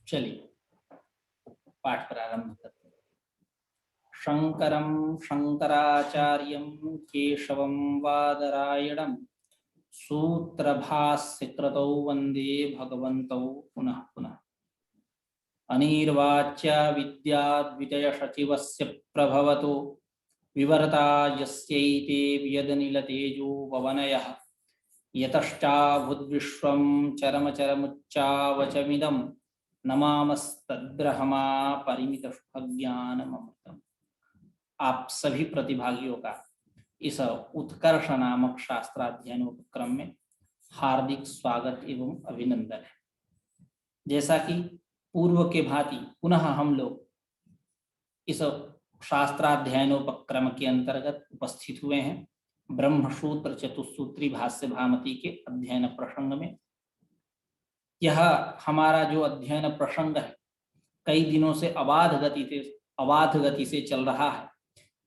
चलिए पाठ प्रारंभ करते हैं। शंकरं शंकराचार्यं केशवं वादरायणं सूत्रभाष्यकृतौ वंदे भगवन्तौ पुनः पुनः। अनिर्वाच्य विद्याद्वितयसचिवस्य प्रभवतो विवर्ता यस्यैते वियदनिलतेजो पवनयः यतश्चाभुद्विश्वं चरमचरमुच्चावचमिदं नमामस्तद्ब्रह्मा परिमितज्ञानमृतम्। आप सभी प्रतिभागियों का इस उत्कर्ष नामक शास्त्राध्ययन उपक्रम में हार्दिक स्वागत एवं अभिनंदन है। जैसा कि पूर्व के भांति पुनः हम लोग इस शास्त्राध्ययनोपक्रम के अंतर्गत उपस्थित हुए हैं ब्रह्मसूत्र चतुस्सूत्री भाष्य भामती के अध्ययन प्रसंग में। यह हमारा जो अध्ययन प्रसंग है कई दिनों से अबाध गति से चल रहा है।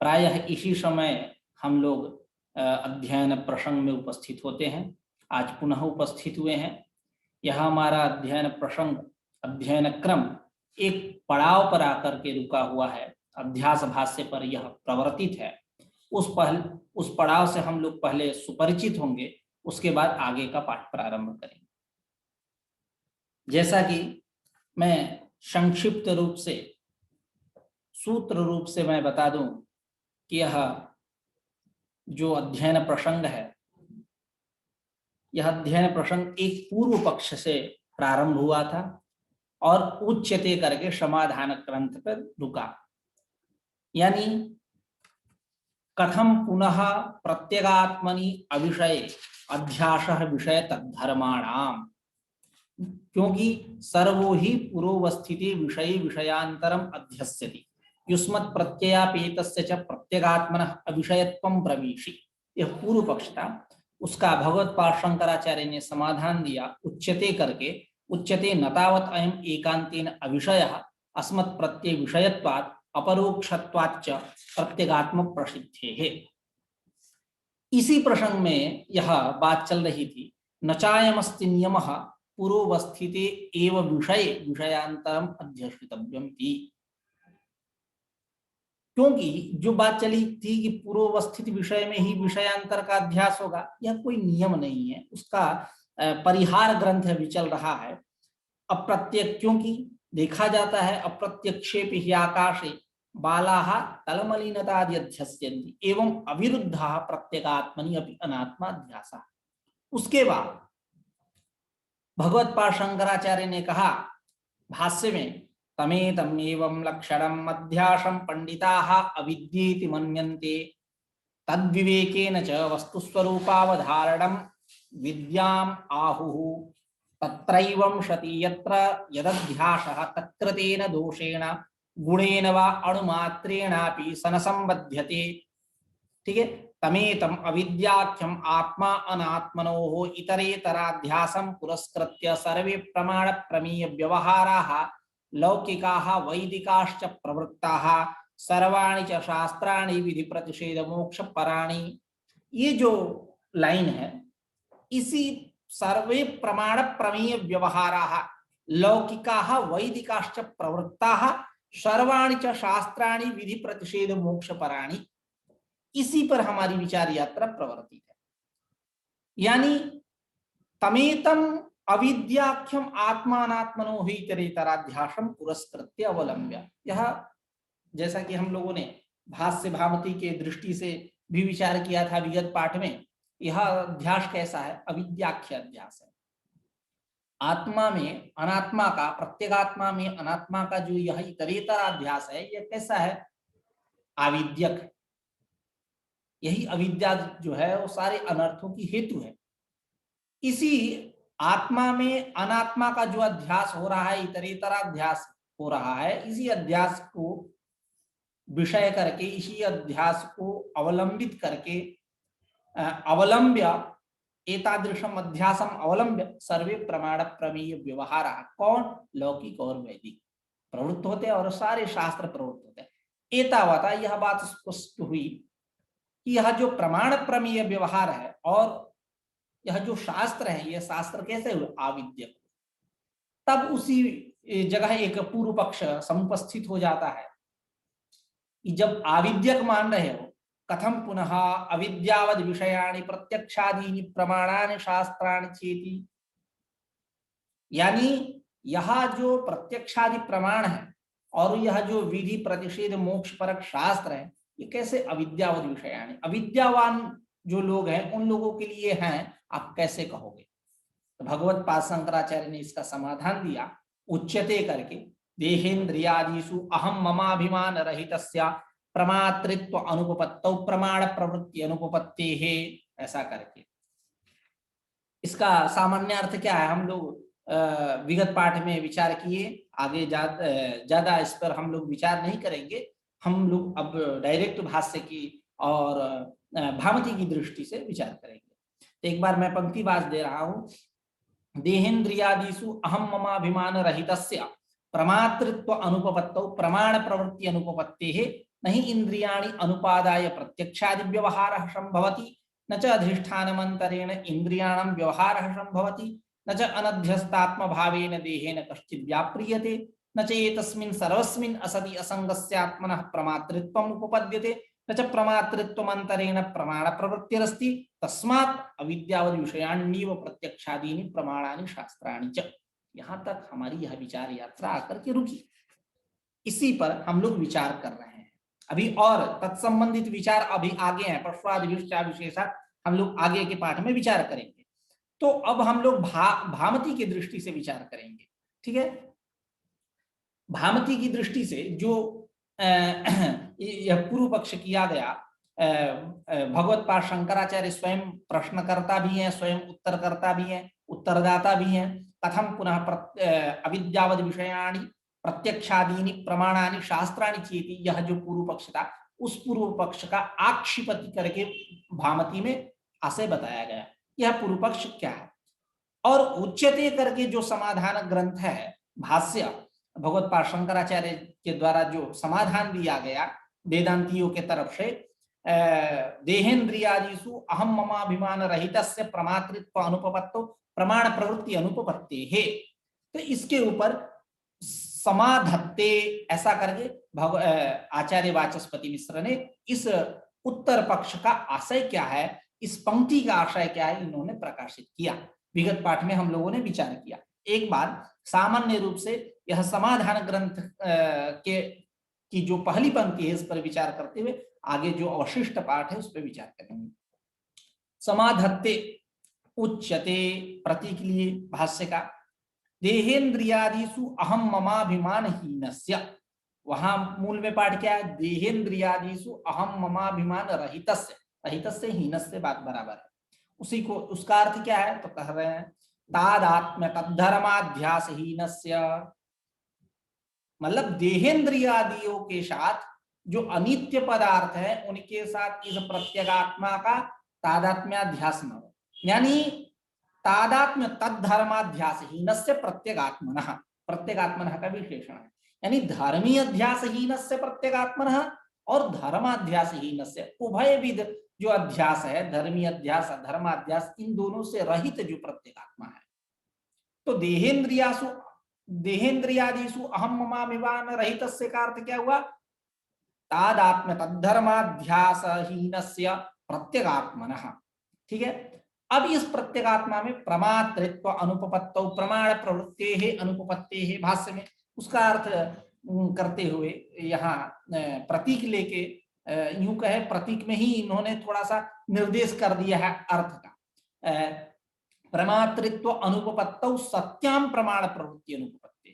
प्रायः इसी समय हम लोग अध्ययन प्रसंग में उपस्थित होते हैं। आज पुनः उपस्थित हुए हैं। यह हमारा अध्ययन प्रसंग अध्ययन क्रम एक पड़ाव पर आकर के रुका हुआ है। अध्यास भाष्य पर यह प्रवर्तित है। उस पड़ाव से हम लोग पहले सुपरिचित होंगे, उसके बाद आगे का पाठ प्रारंभ करेंगे। जैसा कि मैं संक्षिप्त रूप से सूत्र रूप से मैं बता दूं कि यह जो अध्ययन प्रसंग है, यह अध्ययन प्रसंग एक पूर्व पक्ष से प्रारंभ हुआ था और उच्यते करके समाधान ग्रंथ पर रुका। यानी कथम पुनः प्रत्यगात्मनि अविषय अध्यासः विषय तद्धर्माणाम, क्योंकि सर्वो ही पूर्वस्थिति विषय विषयांतरम अध्यस्यति युष्मत् प्रत्ययापेतस्य च प्रत्यगात्मनः अविषयत्वं प्रवीषि। यह पूर्व पक्ष था, उसका भगवत्पाद शंकराचार्य ने समाधान दिया उच्यते करके। उच्यते नतावत् अयम् एकांतेन अविषयः अस्मत् प्रत्यय विषयत्वात् अपरोक्षत्वाच्च प्रत्यगात्म प्रसिद्धेः। इसी प्रसंग में यह बात चल रही थी। नचायमस्ति नियमः पूर्वस्थिते एव विषय विषयांतरम अध्यसितव्यम थी। क्योंकि जो बात चली थी कि पूर्वस्थित विषय में ही विषयांतर का अध्यास होगा, यह कोई नियम नहीं है। उसका परिहार ग्रंथ भी चल रहा है। अप्रत्यक्ष, क्योंकि देखा जाता है अप्रत्यक्षेप ही आकाशे बालाः तलमलिनताद्यध्यस्यन्ति एवं अविरुद्धः प्रत्यगात्मनि अपि अनात्माध्यासः। उसके बाद भगवत्पाद शंकराचार्य ने कहा भाष्य में, तमेतम एवं लक्षणम अध्यासं पंडिताः अविद्येति मन्यन्ते तद्विवेकेन च वस्तुस्वरूपावधारणं विद्याम् आहुः तत्रैवं सति यत्र यदध्यासः तत्कृतेन दोषेण गुणेन वा अणुमात्रेणापि सनसंबध्यते। ठीक है। तमेतम अविद्याख्यम आत्मा अनात्मनोः इतरेतराध्यासं पुरस्कृत्य सर्वे प्रमाण प्रमेय व्यवहाराः लौकिकाः वैदिकाश्च प्रवृत्ताः सर्वाणि च शास्त्राणि विधि प्रतिषेध मोक्ष पराणि। ये जो लाइन है, इसी सर्वे प्रमाण प्रमेय व्यवहाराः लौकिकाः वैदिकाश्च प्रवृत्ताः सर्वाणि च शास्त्राणि विधि प्रतिषेध मोक्ष पराणि, इसी पर हमारी विचार यात्रा प्रवर्तित है। यानी तमेतम अविद्याख्यम आत्मानात्मनो हि इतरेतराध्यासं पुरस्कृत्य अवलंब्य। यह जैसा कि हम लोगों ने भाष्य भामती के दृष्टि से भी विचार किया था विगत पाठ में, यह अध्यास कैसा है? अविद्याख्य अध्यास है। आत्मा में अनात्मा का, प्रत्यगात्मा में अनात्मा का जो यह इतरेतराध्यास है, यह कैसा है? आविद्यक है। यही अविद्या जो है वो सारे अनर्थों की हेतु है। इसी आत्मा में अनात्मा का जो अध्यास हो रहा है, इतरेतराध्यास हो रहा है, इसी अध्यास को विषय करके, इसी अध्यास को अवलंबित करके अवलंब्य एतादृशम अध्यासम अवलंब्य सर्वे प्रमाण प्रमेय व्यवहार। कौन? लौकिक और वैदिक प्रवृत्त होते हैं और सारे शास्त्र प्रवृत्त होते हैं। एतावता यह बात स्पष्ट हुई कि यह जो प्रमाण प्रमेय व्यवहार है और यह जो शास्त्र है, यह शास्त्र कैसे हुए? आविद्यक। तब उसी जगह एक पूर्व पक्ष समुपस्थित हो जाता है कि जब आविद्यक मान रहे हो, कथम पुनः अविद्यावद विषयाणि प्रत्यक्षादीनि प्रमाणानि शास्त्राणि चेति, यानी यह जो प्रत्यक्षादि प्रमाण है और यह जो विधि प्रतिषेध मोक्ष परक शास्त्र है, ये कैसे अविद्यावद विषयाणि, अविद्यावान जो लोग हैं उन लोगों के लिए हैं, आप कैसे कहोगे। तो भगवत पाद शंकराचार्य ने इसका समाधान दिया उच्यते करके, देहेन्द्रियादिषु अहम ममाभिमान रहितस्य प्रमातृत्व अनुपपत्तौ प्रमाण प्रवृत्ति अनुपपत्ते है, ऐसा करके। इसका सामान्य अर्थ क्या है, हम लोग विगत पाठ में विचार किए, आगे ज्यादा इस पर हम लोग विचार नहीं करेंगे। हम लोग अब डायरेक्ट भाष्य की और भामती की दृष्टि से विचार करेंगे। तो एक बार मैं पंक्तिवाच दे रहा हूं। देहेन्द्रियादिषु अहम ममाभिमान रहितस्य प्रमातृत्व अनुपपत्तौ प्रमाण प्रवृत्ति अनुपपत्तेः नहि इंद्रियाणि अनुपादाय प्रत्यक्षादि व्यवहारः संभवति, न च अधिष्ठानमन्तरेण इंद्रियाणां व्यवहारः संभवति, न च अनध्यस्तात्म भावेन देहेन कश्चित् व्याप्रियते, न च एतस्मिन् सर्वस्मिन् असति असंगस्यात्मनः प्रमातृत्वम् उपपद्यते, न च प्रमातृत्वमन्तरेण प्रमाण प्रवृत्तिरस्ति, तस्मात् अविद्यावद विषयाण्येव प्रत्यक्षादीनि प्रमाणानि शास्त्राणि च। यहाँ तक हमारी यह विचार यात्रा आकर के रुकी। इसी पर हम लोग विचार कर रहे हैं अभी, और तत्संबंधित विचार अभी आगे हैं, विशेषात हम लोग आगे के पाठ में विचार करेंगे। तो अब हम लोग भामती की दृष्टि से विचार करेंगे, ठीक है। भामती की दृष्टि से जो यह पूर्व पक्ष किया गया, भगवत पाद शंकराचार्य स्वयं प्रश्नकर्ता भी हैं, स्वयं उत्तरकर्ता भी हैं, उत्तरदाता भी हैं। कथम पुनः अविद्यावद विषयाणि प्रत्यक्षादीनि प्रमाणानि शास्त्राणि चेति, यह जो पूर्व पक्ष था, उस पूर्व पक्ष का आक्षिपति करके भामती में आशय बताया गया। यह पूर्व पक्ष क्या है, और उच्यते करके जो समाधान ग्रंथ है, भाष्य भगवत पाद शंकराचार्य के द्वारा जो समाधान दिया गया वेदांतियों के तरफ से, देहेन्द्रियादिषु अहम ममाभिमान रहितस्य प्रमातृत्व अनुपपत्तो प्रमाण प्रवृत्ति अनुपपत्ते है। तो इसके ऊपर समाधत्ते ऐसा करके आचार्य वाचस्पति मिश्र ने इस उत्तर पक्ष का आशय क्या है, इस पंक्ति का आशय क्या है, इन्होंने प्रकाशित किया। विगत पाठ में हम लोगों ने विचार किया। एक बार सामान्य रूप से यह समाधान ग्रंथ की जो पहली पंक्ति है, इस पर विचार करते हुए आगे जो अवशिष्ट पाठ है उस पर विचार करेंगे। समाधत्ते उच्यते, प्रतीक लिए भाष्य का, देहेन्द्रियादिषु अहम ममाभिमान हीनस्य, वहां मूल में पाठ क्या है, देहेन्द्रियादिषु अहम ममाभिमान रहितस्य, रहितस्य हीनस्य बात बराबर है, उसी को, उसका अर्थ क्या है, तो कह रहे हैं तादात्म्य तद्धर्माध्यास हीनस्य, मतलब देहेन्द्रियादियों के साथ जो अनित्य पदार्थ है उनके साथ इस प्रत्यगात्मा का तादात्म्याध्यास न हो, यानी तादात्म्य तद्धर्माध्यास हीनस्य प्रत्यगात्मनः, प्रत्यगात्मनः का विशेषण है, यानी धर्मी अध्यास हीनस्य प्रत्यगात्मनः और धर्माध्यास हीनस्य, उभयविध जो अध्यास है, धर्मी अध्यास धर्माध्यास, इन दोनों से रहित जो प्रत्यगात्मा है। तो देहेन्द्रियादिषु अहम ममाभिमान रहितस्य का अर्थ क्या हुआ, तादात्म्य तद्धर्माध्यास हीनस्य प्रत्यगात्मनः, ठीक है। अब इस प्रत्यगात्मा में प्रमातृत्व अनुपपत्तौ प्रमाण प्रवृत्ते अनुपपत्ते भाष्य में उसका अर्थ करते हुए यहाँ प्रतीक लेके, यूं कहे प्रतीक में ही इन्होंने थोड़ा सा निर्देश कर दिया है अर्थ का। प्रमातृत्व अनुपपत्तौ सत्याम प्रमाण प्रवृत्ति अनुपपत्ति,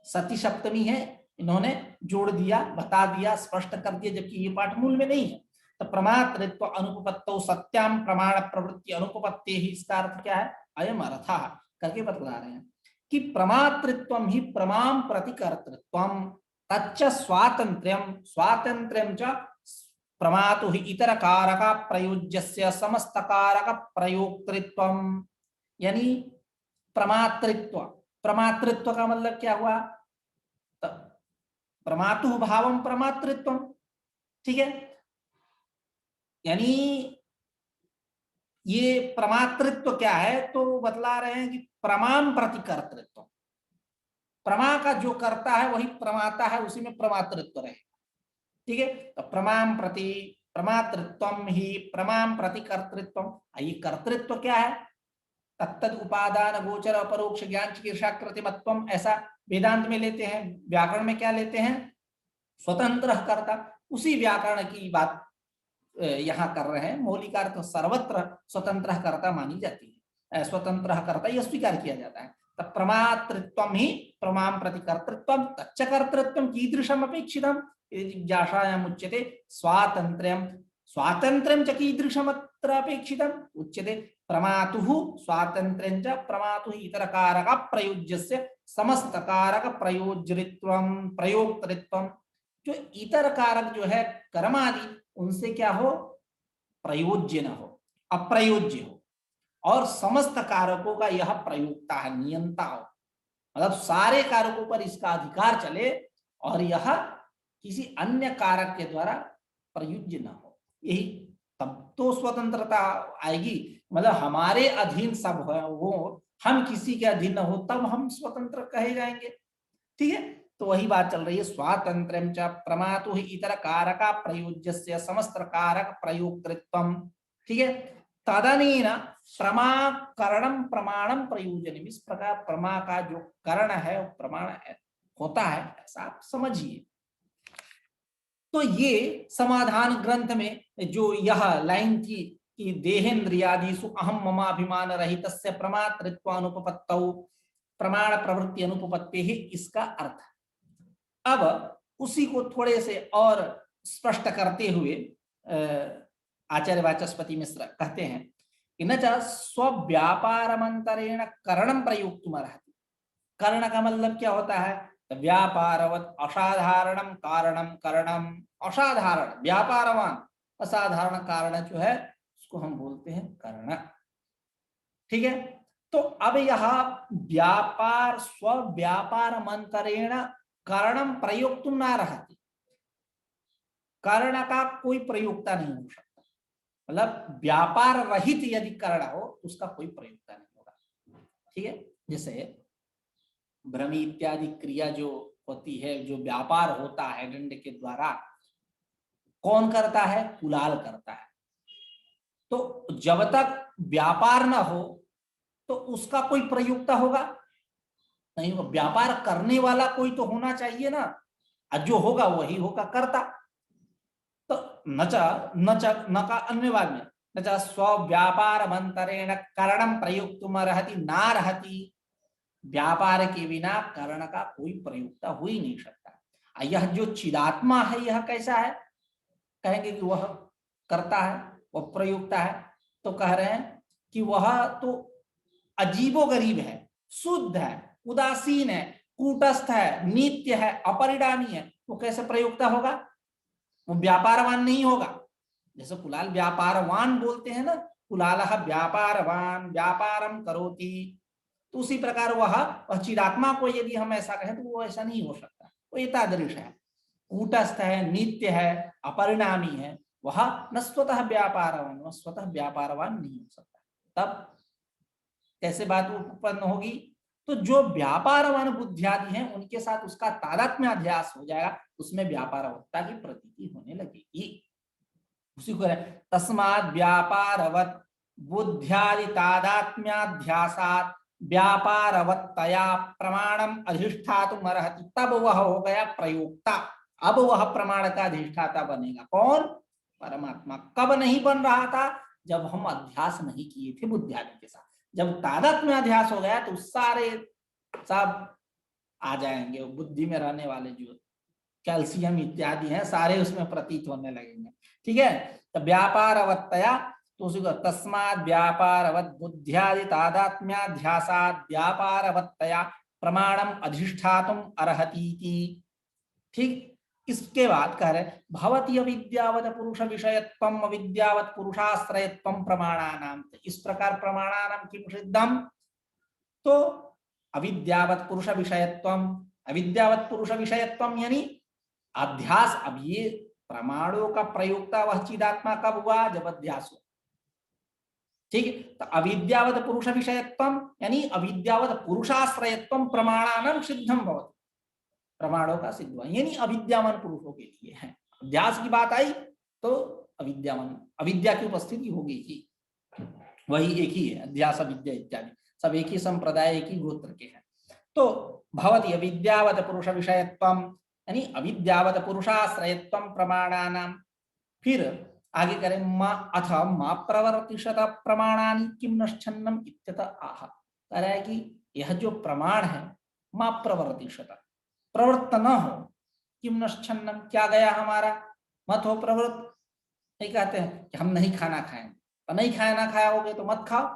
सती सप्तमी है, इन्होंने जोड़ दिया, बता दिया, स्पष्ट कर दिया, जबकि ये पाठ मूल में नहीं है। तो प्रमातृत्व अनुपपत्तौ सत्याम प्रमाण प्रवृत्ति अनुपपत्ति ही, इसका अर्थ क्या है, अयम अर्थः करके बतला रहे हैं कि प्रमातृत्वम ही प्रमाम प्रतिकर्तृत्वम तच्च स्वातंत्र्यम स्वातंत्र्यम च प्रमातु ही इतर कारक प्रयोज्यस्य समस्त कारक प्रयोक्तृत्वम, यानी प्रमातृत्व, प्रमातृत्व का मतलब क्या हुआ, प्रमातु भावम प्रमातृत्वम, ठीक है, यानी ये प्रमातृत्व क्या है, तो बतला रहे हैं कि प्रमाम प्रतिकर्तृत्व, प्रमा का जो करता है वही प्रमाता है, उसी में प्रमातृत्व रहेगा। ठीक है, तो प्रमाम प्रति प्रमातृत्वम ही प्रमाम प्रति कर्तृत्वम। ये कर्तृत्व क्या है? तत्तद उपादान गोचर अपरोक्ष ज्ञान चिकीर्षा कृतिमत्वम, ऐसा वेदांत में लेते हैं। व्याकरण में क्या लेते हैं? स्वतंत्र कर्ता। उसी व्याकरण की बात यहाँ कर रहे हैं। मौलिकार्थ सर्वत्र स्वतंत्र कर्ता मानी जाती है, स्वतंत्र कर्ता यह स्वीकार किया जाता है। तब प्रमातृत्वम ही प्रमाम प्रति कर्तृत्वम तच्च कर्तृत्वम कीदृशम अपेक्षितम जिज्ञासायाम उच्यते स्वातंत्र्यम स्वातंत्र्यम च कीदृशमत्र अपेक्षितम उच्यते प्रमातुः स्वातंत्र्यं च प्रमातुः इतर कारक प्रयोज्यस्य समस्त कारक प्रयोज्यत्वम प्रयोक्तृत्वम। जो इतर कारक जो है कर्म आदि, उनसे क्या हो? प्रयोज्य न हो, अप्रयोज्य हो, और समस्त कारकों का यह प्रयोक्ता है, नियंता हो, मतलब सारे कारकों पर इसका अधिकार चले और यह किसी अन्य कारक के द्वारा प्रयुज्य न हो। यही तब तो स्वतंत्रता आएगी, मतलब हमारे अधीन सब हो, हम किसी के अधीन न हो, तब हम स्वतंत्र कहे जाएंगे। ठीक है, तो वही बात चल रही है। स्वातंत्र्यं च प्रमातु इतर कारक प्रयोज्यस्य समस्त कारक प्रयोक्तृत्वम। ठीक है, तदनेन प्रमाकरणम प्रमाणम प्रयोजनम। इस प्रकार प्रमा का जो करण है वो प्रमाण है, होता है, ऐसा आप समझिए। तो ये समाधान ग्रंथ में जो यह लाइन थी कि देहेन्द्रियादिषु अहम ममाभिमान रहितस्य प्रमातृत्वानुपपत्तौ प्रमाण प्रवृत्ति अनुपपत्ति ही इसका अर्थ। अब उसी को थोड़े से और स्पष्ट करते हुए आचार्य वाचस्पति मिश्र कहते हैं कि न च स्वव्यापारमंतरेण करणम प्रयुक्तुमर्हति। कर्ण का मतलब क्या होता है? व्यापारवत असाधारणम कारणम करणम। असाधारण व्यापारवान, असाधारण कारण जो है उसको हम बोलते हैं कर्ण। ठीक है, तो अब यहाँ व्यापार स्वव्यापार मंतरेण कारणम प्रयुक्त न रहती, कर्ण का कोई प्रयोक्ता नहीं हो सकता। मतलब व्यापार रहित यदि कर्ण हो तो उसका कोई प्रयोक्ता नहीं होगा। ठीक है, जैसे भ्रमी इत्यादि क्रिया जो होती है, जो व्यापार होता है दंड के द्वारा, कौन करता है? कुलाल करता है। तो जब तक व्यापार न हो तो उसका कोई प्रयुक्ता होगा नहीं, वो व्यापार करने वाला कोई तो होना चाहिए ना, जो होगा वही होगा कर्ता। तो न का अन्यवाद में न च स्वव्यापार मंतरेण करणम प्रयुक्तुम रहती ना रहती। व्यापार के बिना कर्ण का कोई प्रयुक्ता हो ही नहीं सकता। यह जो चिदात्मा है यह कैसा है? कहेंगे कि वह करता है, वह प्रयुक्ता है। तो कह रहे हैं कि वह तो अजीबोगरीब है, शुद्ध है, उदासीन है, कूटस्थ है, नित्य है, अपरिणामी है। वो कैसे प्रयुक्ता होगा? वो व्यापारवान नहीं होगा। जैसे कुलाल व्यापारवान बोलते हैं ना, कुलालः व्यापारवान व्यापारम करोति, तो उसी प्रकार वह चिदात्मा को यदि हम ऐसा कहें तो वो ऐसा नहीं हो सकता। वो एतादृश है, कूटस्थ है, नित्य है, अपरिणामी है, वह न स्वतः व्यापारवान, वह स्वतः व्यापारवान नहीं हो सकता। तब कैसे बात उत्पन्न होगी? तो जो व्यापारवान बुद्धियादि हैं उनके साथ उसका तादात्म्य अध्यास हो जाएगा, उसमें व्यापारवत्ता की प्रतीति होने लगेगी। उसी को तस्मात् व्यापारवत् बुद्ध्यादि तादात्म्याध्यासात् व्यापारवत्तया प्रमाणम अधिष्ठातुम अर्हति। तब वह हो गया प्रयोक्ता। अब वह प्रमाण का अधिष्ठाता बनेगा। कौन? परमात्मा। कब नहीं बन रहा था? जब हम अध्यास नहीं किए थे बुद्धियादि के साथ। जब तादात्म्य अध्यास हो गया तो सारे सब आ जाएंगे, बुद्धि में रहने वाले जो कैल्शियम इत्यादि हैं सारे उसमें प्रतीत होने लगेंगे। ठीक है, तो व्यापारवत्तया, तो उसी को तस्मात् व्यापारवत् बुद्ध्यादि तादात्म्याध्यासात् व्यापारवत्तया प्रमाणम अधिष्ठातुम अर्हतीति। ठीक, इसके बाद कह रहे भवति अविद्यावत पुरुष विषयत्वम अविद्यावत पुरुषाश्रयत्वम प्रमाणानाम। इस प्रकार प्रमाणानाम किम सिद्धम? तो अविद्यावत पुरुष विषयत्वम, अविद्यावत पुरुष विषयत्वम यानी अध्यास। अब ये प्रमाणों का प्रयोक्ता वह चिदात्मा कब हुआ? जब अध्यास हो। ठीक है। तो अविद्यावत पुरुष विषयत्वम यानी अविद्यावत पुरुषाश्रयत्वम प्रमाणानां सिद्धम भवति, प्रमाणों का सिद्ध हुआ, यानी अविद्यामान पुरुषों के लिए है। अध्यास की बात आई तो अविद्यामान, अविद्या की उपस्थिति होगी ही, वही एक ही है, अध्यास अविद्या इत्यादि सब एक ही संप्रदाय, एक ही गोत्र के हैं। तो भवति अविद्यावत पुरुष विषयत्वम यानी अविद्यावत पुरुषाश्रयत्वम प्रमाणानां। फिर आगे करें अथ मा प्रवर्तिषत प्रमाणानि किम नश्छन्नम इत्यत आह। कह रहा है कि यह जो प्रमाण है मा प्रवर्तिषत, प्रवृत्त न हो, किम नश्छन्नम क्या गया हमारा, मत हो प्रवृत्त। नहीं कहते हैं कि हम नहीं खाना खाएंगे, तो नहीं खाना खाओगे तो मत खाओ,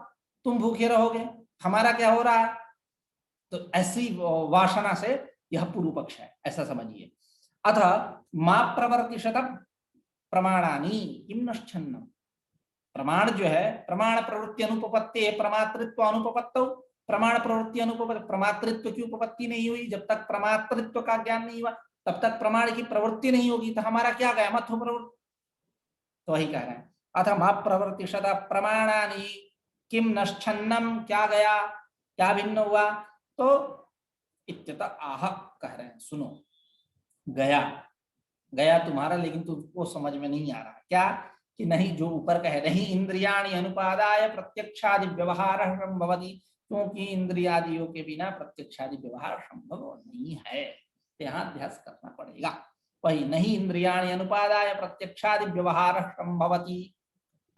तुम भूखे रहोगे, हमारा क्या हो रहा है। तो ऐसी वासना से यह पूर्व पक्ष है, ऐसा समझिए। अथ मा प्रवर्तिषत प्रमाणानि किम नश्छन्नम, प्रमाण जो है प्रमाण प्रवृत्ति अनुपपत्ति प्रमातृत्व अनुपपत्तौ, प्रमाण प्रवृत्ति अनुपपत्ति, प्रमातृत्व की उपपत्ति नहीं हुई, जब तक प्रमातृत्व का ज्ञान नहीं हुआ तब तक प्रमाण की प्रवृत्ति नहीं होगी, तो हमारा क्या गया, मत हो प्रवृत्ति। तो वही कह रहे हैं अथ मा प्रवर्तिषत प्रमाणानि किम नश्छन्नम, क्या गया, क्या भिन्न हुआ। तो इत्यत आह कह रहे हैं सुनो, गया गया तुम्हारा, लेकिन तुमको समझ में नहीं आ रहा क्या, कि नहीं जो ऊपर कहे नहीं इंद्रियाणि अनुपादाय प्रत्यक्षादि व्यवहार संभवति, क्योंकि इंद्रियादियों के बिना प्रत्यक्षादि व्यवहार संभव नहीं है, यहाँ अभ्यास करना पड़ेगा। वही नहीं इंद्रियाणि अनुपादाय प्रत्यक्षादि व्यवहार संभवति।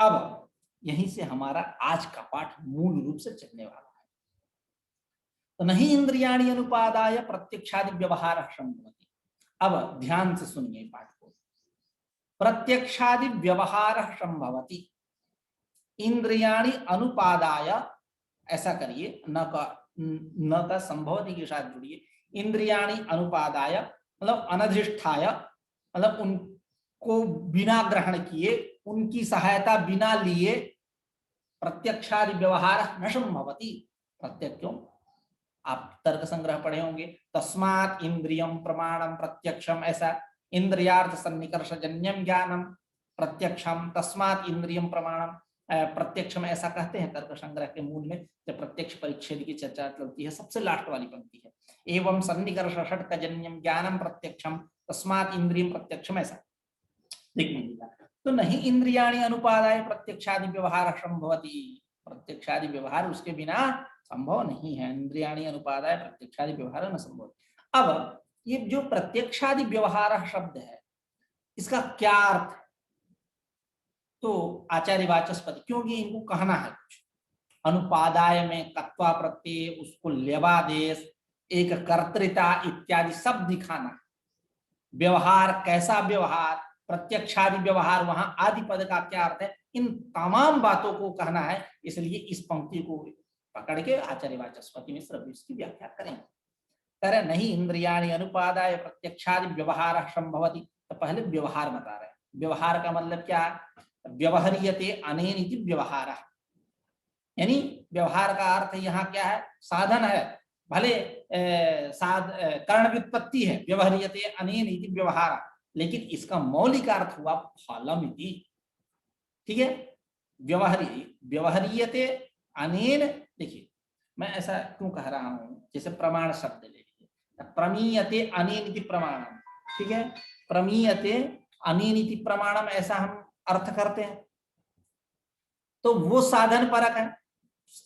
अब यहीं से हमारा आज का पाठ मूल रूप से चलने वाला है। तो नहीं इंद्रियाणि अनुपादाय प्रत्यक्षादि व्यवहार संभवति। अब ध्यान से सुनिए पाठ को, प्रत्यक्षादि व्यवहार संभवति, इंद्रियाणि अनुपादाय, ऐसा करिए, न का संभवति के साथ जुड़िए, इंद्रियाणि अनुपादाय मतलब अनधिष्ठाय, मतलब उनको बिना ग्रहण किए, उनकी सहायता बिना लिए प्रत्यक्षादि व्यवहार न संभवति। प्रत्यक्ष क्यों, आप तर्क संग्रह पढ़े होंगे, तस्मात् इंद्रियम प्रमाणम प्रत्यक्षम, ऐसा इंद्रियार्थ सन्निकर्ष जन्यम ज्ञानम प्रत्यक्षम तस्मात् इंद्रियम प्रमाणम प्रत्यक्षम, ऐसा कहते हैं तर्क संग्रह के मूल में, जब प्रत्यक्ष परिच्छेद की चर्चा चलती है, सबसे लास्ट वाली पंक्ति है, एवं सन्निकर्ष षट्कजन्यम ज्ञानम प्रत्यक्षम तस्मात् इंद्रियम प्रत्यक्षम, ऐसा देख लीजिएगा। तो नहीं इंद्रियाणि अनुपादाय प्रत्यक्षादि व्यवहार संभवति, प्रत्यक्षादि व्यवहार उसके बिना संभव नहीं है, इंद्रियाणि अनुपादाय प्रत्यक्षादि व्यवहार न संभव। अब ये जो प्रत्यक्षादि व्यवहार शब्द है, इसका क्या अर्थ है, तो आचार्य वाचस्पति, क्योंकि इनको कहना है कुछ, अनुपादाय में कत्वा प्रत्यय, उसको लेवादेश, एक कर्तृता इत्यादि सब दिखाना है। व्यवहार कैसा व्यवहार, प्रत्यक्षादि व्यवहार, वहां आदि पद का क्या अर्थ है, इन तमाम बातों को कहना है। इसलिए इस पंक्ति को पकड़ के आचार्य वाचस्पति मिश्र इसकी व्याख्या करेंगे। कह रहे नहीं इंद्रियाणि अनुपादाय प्रत्यक्षादि व्यवहार संभवति, तो पहले व्यवहार बता रहे हैं। व्यवहार का मतलब क्या, व्यवहार्यते अनेन इति व्यवहारः, यानी व्यवहार का अर्थ यहाँ क्या है, साधन है, भले कर्ण व्युत्पत्ति है, व्यवहार्यते अनेन इति व्यवहारः, लेकिन इसका मौलिक अर्थ हुआ फलम इति। ठीक है, व्यवहार्यते अनेन, देखिए मैं ऐसा क्यों कह रहा हूं, जैसे प्रमाण शब्द ले लीजिए, प्रमीयते अनेन इति प्रमाणम, ठीक है, प्रमीयते अनेन इति प्रमाणम, ऐसा हम अर्थ करते हैं, तो वो साधन परक है,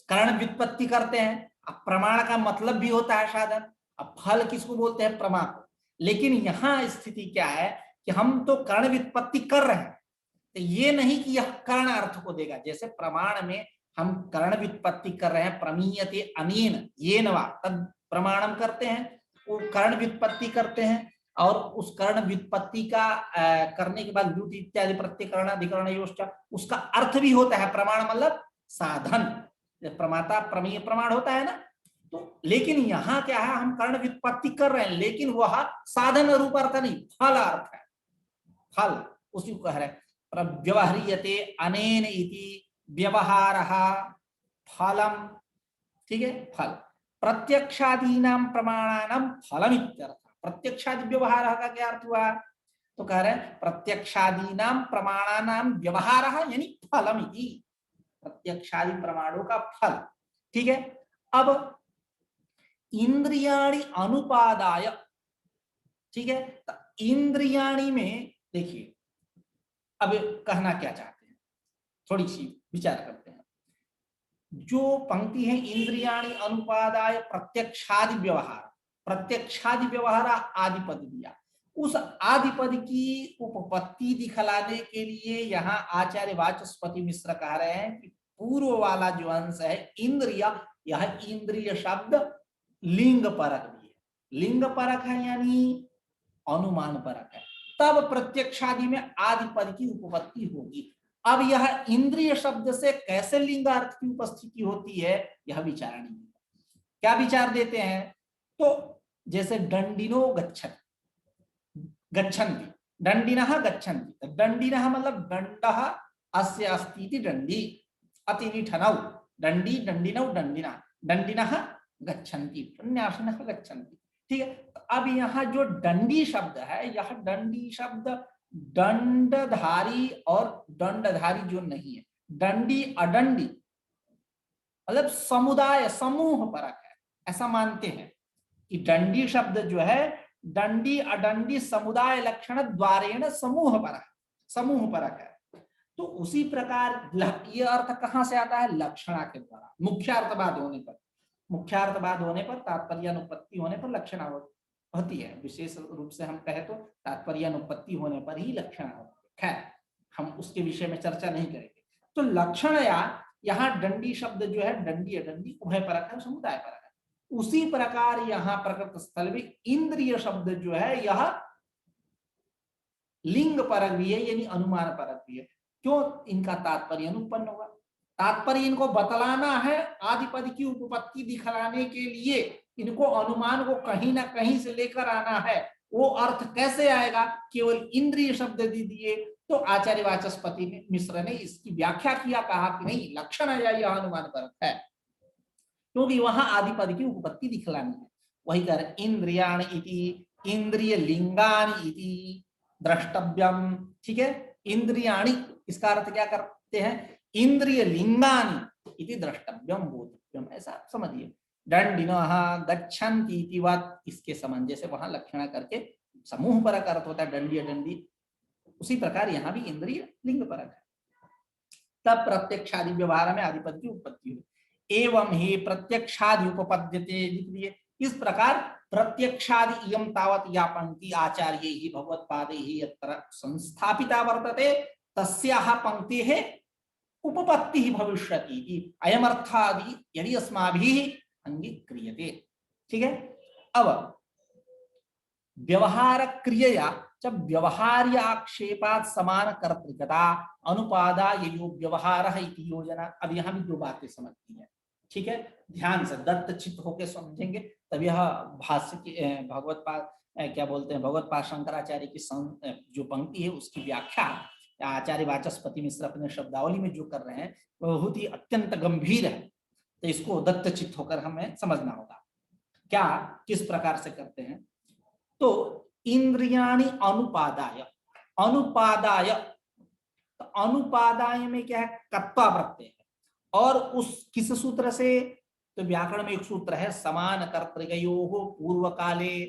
कर्ण व्युत्पत्ति करते हैं। अब प्रमाण का मतलब भी होता है साधन, अब फल किसको बोलते हैं, प्रमा को। लेकिन यहां स्थिति क्या है कि हम तो कर्ण व्युत्पत्ति कर रहे हैं, तो ये नहीं कि यह कर्ण अर्थ को देगा। जैसे प्रमाण में हम कर्ण व्युत्पत्ति कर रहे हैं, प्रमीयते अनेन येन वा तद प्रमाणम करते हैं, वो कर्ण व्युत्पत्ति करते हैं, और उस कर्ण व्युत्पत्ति का करने के बाद द्युति इत्यादि प्रत्यकरण अधिकरण योश्च, उसका अर्थ भी होता है प्रमाण मतलब साधन, प्रमाता प्रमेय प्रमाण होता है ना। तो लेकिन यहाँ क्या है, हम कर्ण व्युत्पत्ति कर रहे हैं, लेकिन वह साधन रूप अर्थ नहीं, फल अर्थ है, फल उसी को कह रहे हैं। व्यवहार्यते अनेन इति व्यवहारः फलम, ठीक है, फल प्रत्यक्षादीनां प्रमाणानां फलमित्यर्थ। प्रत्यक्षादि व्यवहारः का क्या अर्थ हुआ, तो कह रहे हैं प्रत्यक्षादीनां प्रमाणानां व्यवहारः यानी फलमिति, प्रत्यक्षादि प्रमाणों का फल। ठीक है, अब इंद्रियाणि अनुपादाय, ठीक है, तो इंद्रियाणि में देखिए अब कहना क्या चाहते हैं, थोड़ी सी विचार करते हैं। जो पंक्ति है इंद्रियाणि अनुपादाय प्रत्यक्षादि व्यवहार, प्रत्यक्षादि व्यवहार आदि पद दिया, उस आदि पद की उपपत्ति दिखलाने के लिए यहाँ आचार्य वाचस्पति मिश्र कह रहे हैं कि पूर्व वाला जो अंश है इंद्रिय, यह इंद्रिय शब्द लिंग परक भी है, लिंग परक है यानी अनुमान परक है, तब प्रत्यक्षादि में आदि पद की उपपत्ति होगी। अब यह इंद्रिय शब्द से कैसे लिंग अर्थ की उपस्थिति होती है यह विचारणी है। क्या विचार देते हैं, तो जैसे दंडिनो गच्छति, गच्छन्ति, दंडिनः गच्छन्ति, दंडिनः मतलब दंडः अस्य अस्ति इति दंडी, अतिनिठनौ दंडी दंडिनौ दंडिनः, दंडिनः गच्छन्ति सन्यासिनः गच्छन्ति। ठीक है, अब यहाँ जो दंडी शब्द है, यह दंडी शब्द दंडधारी और दंडधारी जो नहीं है, दंडी अदंडी मतलब समुदाय समूह परक है, ऐसा मानते हैं कि दंडी शब्द जो है दंडी अदंडी समुदाय लक्षण द्वारेण समूह परक, समूह परक है। तो उसी प्रकार यह अर्थ कहां से आता है, लक्षणा के द्वारा, मुख्यार्थवाद होने पर, मुख्यार्थवाद होने पर, तात्पर्यानुपत्ति होने पर लक्षणा होती है, विशेष रूप से हम कहे तो तात्पर्यानुपत्ति होने पर ही लक्षणा होती है। खैर हम उसके विषय में चर्चा नहीं करेंगे। तो लक्षण या यहाँ दंडी शब्द जो है दंडी अदंडी उभय परक है, समुदाय परक है। उसी प्रकार यहाँ प्रकृत स्थल में इंद्रिय शब्द जो है यह लिंग परक भी है यानी अनुमान परक भी है। क्यों, इनका तात्पर्य अनुपन्न होगा, तात्पर्य इनको बतलाना है, आदि पद की उपपत्ति दिखलाने के लिए इनको अनुमान को कहीं ना कहीं से लेकर आना है। वो अर्थ कैसे आएगा, केवल इंद्रिय शब्द दे दिए तो आचार्य वाचस्पति मिश्र ने इसकी व्याख्या किया, कहा कि नहीं लक्षण या यह अनुमान परक है, क्योंकि वहां आदि पद की उपपत्ति दिखलानी है। वही कर इंद्रियाणि इति, इंद्रिय लिंगानि इति द्रष्टव्यम। ठीक है, इंद्रियाणि इसका अर्थ क्या करते हैं, इंद्रिय लिंगानि इति द्रष्टव्यम बोधव्यम, ऐसा समझिए। दंडिनः गच्छन्ति इति वत्, इसके समान जैसे वहां लक्षणा करके समूह परक अर्थ होता है दंडी दंडी, उसी प्रकार यहाँ भी इंद्रिय लिंग परक है। तब प्रत्यक्षादि व्यवहार में आदि पद की उत्पत्ति हुई। एवं ही प्रत्यक्षादि उपपद्यते, इस प्रकार प्रत्यक्षादि इयं तावत् या पंक्ति आचार्य ही भगवत्पादे ही यत्र संस्थापिता वर्तते तस्याः पंक्तेः उपपत्ति ही भविष्यति अयम अर्थादि यदि अस्माभिः अंगीक्रियते। ठीक है, अब व्यवहार क्रिया, जब व्यवहार्य आक्षेपात समान कर्तृकता अनुपादा यो व्यवहार इति योजना, अब यहाँ भी दो बातें समझती है। ठीक है, ध्यान से दत्त चित्त होकर समझेंगे तब यह भाष्य की भगवत पाद क्या बोलते हैं, भगवत पाद शंकराचार्य की जो पंक्ति है उसकी व्याख्या आचार्य वाचस्पति मिश्र अपने शब्दावली में जो कर रहे हैं बहुत ही अत्यंत गंभीर है, तो इसको दत्त चित्त होकर हमें समझना होगा। क्या, किस प्रकार से करते हैं, तो इंद्रियाणि अनुपादाय, अनुपादाय, तो अनुपादाय में क्या है, कत्वा प्रत्यय है, और उस किस सूत्र से, तो व्याकरण में एक सूत्र है समान कर्तृकयोः पूर्व काले,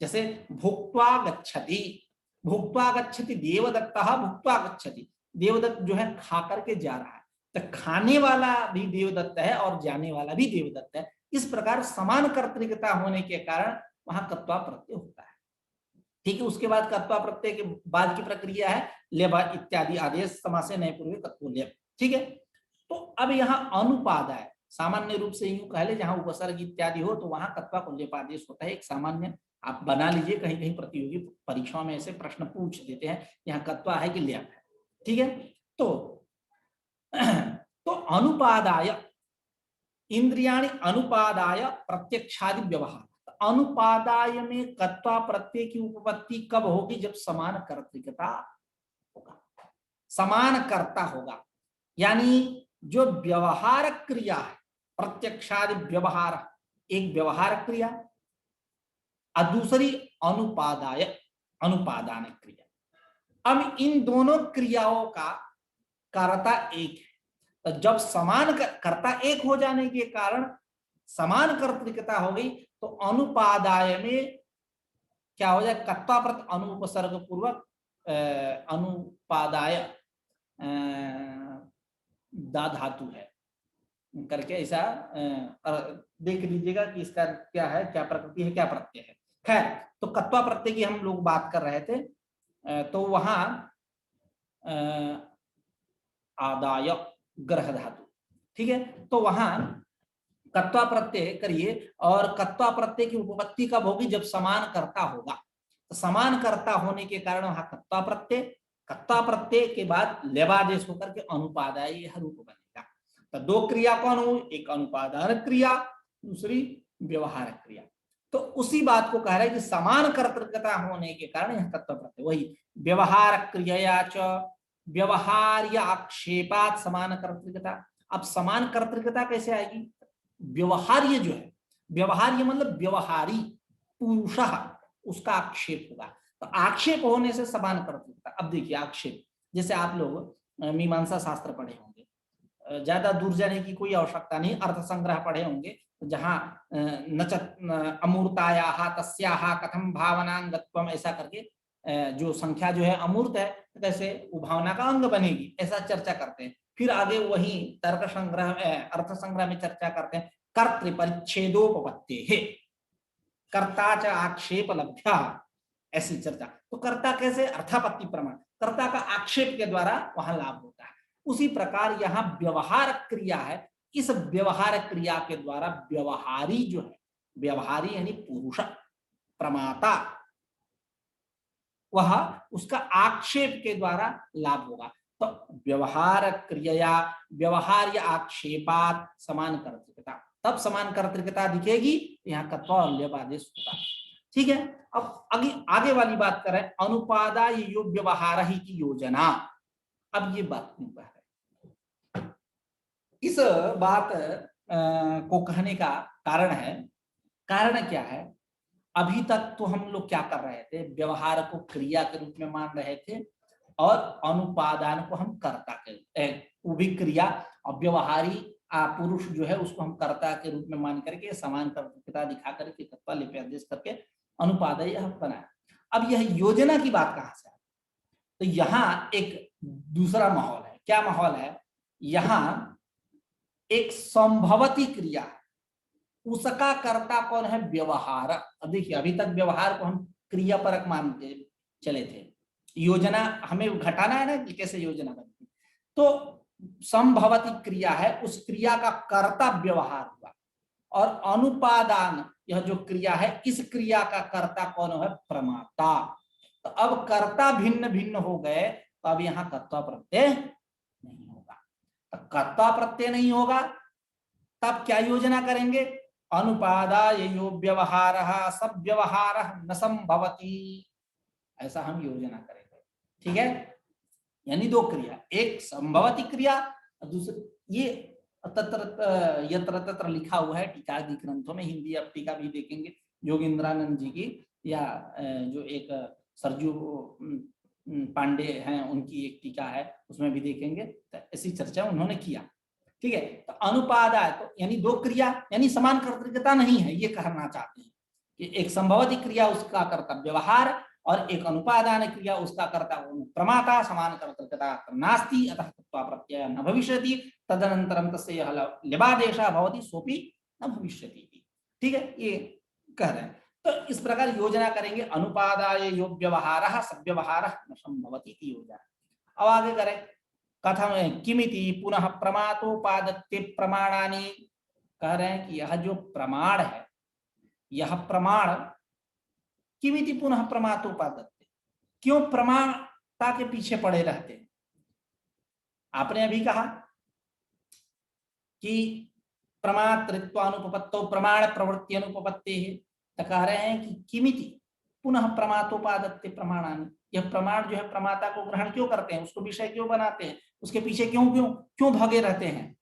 जैसे भुक्त्वा गच्छति, भुक्त्वा गच्छति देवदत्तः भुक्त्वा गच्छति, देवदत्त जो है खा करके जा रहा है, तो खाने वाला भी देवदत्त है और जाने वाला भी देवदत्त है। इस प्रकार समान कर्तृकता होने के कारण वहां कत्वा प्रत्यय होता है। ठीक है, उसके बाद कत्वा प्रत्यय के बाद की प्रक्रिया है लेबा इत्यादि आदेश, समासे नए पूर्व कत्व लेप। ठीक है, तो अब यहाँ अनुपादाय सामान्य रूप से यूं कह ले, जहां उपसर्ग इत्यादि हो तो वहां कत्वा को लेपादेश होता है, एक सामान्य आप बना लीजिए, कहीं कहीं प्रतियोगी परीक्षाओं में ऐसे प्रश्न पूछ देते हैं यहाँ कत्वा है कि लेप है। ठीक है, तो अनुपादाय इंद्रियाणि अनुपादाय प्रत्यक्षादि व्यवहार, अनुपादाय में कत्वा प्रत्यय की उपपत्ति कब होगी, जब समान कर्तृकता होगा, समान कर्ता होगा, यानी जो व्यवहार क्रिया है प्रत्यक्षादि व्यवहार, एक व्यवहार क्रिया और दूसरी अनुपादाय अनुपादान क्रिया। अब इन दोनों क्रियाओं का कर्ता एक है, तो जब समान कर्ता एक हो जाने के कारण समान कर्तृकता हो गई, तो अनुपादाय में क्या हो जाए, कर्ताप्रत अनुपसर्ग पूर्वक अनुपादाय दा धातु है करके ऐसा देख लीजिएगा कि इसका क्या है, क्या प्रकृति है, क्या प्रत्यय है। खैर, तो कत्वा प्रत्यय की हम लोग बात कर रहे थे, तो वहां आदाय ग्रह धातु, ठीक है। तो वहां कत्वा प्रत्यय करिए, और कत्वा प्रत्यय की उपपत्ति कब होगी, जब समान कर्ता होगा। तो समान कर्ता होने के कारण वहां कत्वा प्रत्यय के बाद लेवादेश होकर के अनुपादाय यह रूप बनेगा। तो दो क्रिया कौन हो, एक अनुपादान क्रिया, दूसरी व्यवहार क्रिया। तो उसी बात को कह रहे हैं कि समान कर्तृकता होने के कारण यह कत्वा प्रत्यय, वही व्यवहार क्रिया च व्यवहार्य आक्षेपात समान कर्तृकता। अब समान कर्तृकता कैसे आएगी, व्यवहार्य जो है, व्यवहार्य मतलब व्यवहारी पुरुष, उसका आक्षेप होगा। तो आक्षेप होने से समान कर्तृकता। अब देखिए आक्षेप, जैसे आप लोग मीमांसा शास्त्र पढ़े होंगे, ज्यादा दूर जाने की कोई आवश्यकता नहीं, अर्थ संग्रह पढ़े होंगे, जहां नच अमूर्तायाः तस्याः कथम भावनांगत्वम ऐसा करके जो संख्या जो है अमूर्त है, कैसे वो भावना का अंग बनेगी, ऐसा चर्चा करते हैं। फिर आगे वही तर्क संग्रह अर्थ संग्रह में चर्चा करते हैं कर्तृपरिच्छेदोपपत्ति है, कर्ता च आक्षेप लभ्य, ऐसी चर्चा। तो कर्ता कैसे, अर्थापत्ति प्रमाण, कर्ता का आक्षेप के द्वारा वहां लाभ होता है। उसी प्रकार यहाँ व्यवहार क्रिया है, इस व्यवहार क्रिया के द्वारा व्यवहारी जो है, व्यवहारी यानी पुरुष प्रमाता, वह उसका आक्षेप के द्वारा लाभ होगा। तो व्यवहार क्रिया व्यवहार्य आक्षेपात समान कर्तृकता, तब समान कर्तृकता दिखेगी, यहाँ कत्वा और लेवादेश होगा। ठीक है। अब आगे वाली बात करें, अनुपादाय यो व्यवहार ही की योजना। अब ये बात क्यों कह रहे हैं, इस बात को कहने का कारण है, कारण क्या है, अभी तक तो हम लोग क्या कर रहे थे, व्यवहार को क्रिया के रूप में मान रहे थे और अनुपादान को हम कर्ता के, वो भी क्रिया, और व्यवहारी पुरुष जो है उसको हम कर्ता के रूप में मान करके समान कर्तृकता दिखा करके कत्वा लेपादेश करके अनुपादाय यह बनाया। अब यह योजना की बात कहां से आई, तो यहाँ एक दूसरा माहौल है। क्या माहौल है, यहाँ एक संभवती क्रिया है, उसका कर्ता कौन है, व्यवहार। अब देखिए, अभी तक व्यवहार को हम क्रिया परक मानते चले थे, योजना हमें घटाना है ना कि कैसे योजना बनती, तो संभवती क्रिया है, उस क्रिया का कर्ता व्यवहार हुआ, और अनुपादान यह जो क्रिया है, इस क्रिया का कर्ता कौन है, प्रमाता। तो अब कर्ता भिन्न भिन्न हो गए, तो अब यहाँ कर्ता प्रत्यय नहीं होगा। तो कर्ता प्रत्यय नहीं होगा, तब क्या योजना करेंगे, अनुपादाय यो व्यवहार सब व्यवहार न संभवती, ऐसा हम योजना करेंगे। ठीक है, यानी दो क्रिया, एक संभवती क्रिया, दूसरी ये तत्र यत्र तत्र लिखा हुआ है टीका आदि ग्रंथों में, हिंदी अब टीका भी देखेंगे योगेंद्रानंद जी की, या जो एक सरजू पांडे हैं उनकी एक टीका है, उसमें भी देखेंगे, तो ऐसी चर्चा उन्होंने किया। ठीक है, तो अनुपादाय तो यानी दो क्रिया, यानी समान कर्तृकता नहीं है, ये कहना चाहते हैं कि एक संभवती क्रिया उसका कर्ता व्यवहार, और एक अनुपादान क्रिया उसका कर्ता प्रमाता, समान कर्तृकता नास्ति, अतः तत्वा प्रत्यय न भविष्यति, तदनंतरम तस्य लेवादेशः भवति सोपि न भविष्यति। ठीक है, ये कह रहे हैं। तो इस प्रकार योजना करेंगे, अनुपादाय यो व्यवहारः सव्यवहारः न संभवति योजना। अब आगे करें, कथम किमिति पुनः प्रमातोपादत्ते प्रमाणानि, कह रहे हैं कि यह जो प्रमाण है, यह प्रमाण किमिति पुनः प्रमातोपादत्ते, क्यों प्रमाणता के पीछे पड़े रहते हैं। आपने अभी कहा कि प्रमातृत्वानुपपत्तौ प्रमाण प्रवृत्ति अनुपपत्ति है, तो कह रहे हैं कि किमिति पुनः प्रमातोपादत्ते प्रमाणानि, यह प्रमाण जो है प्रमाता को ग्रहण क्यों करते हैं, उसको विषय क्यों बनाते हैं, उसके पीछे क्यों क्यों क्यों भागे रहते हैं।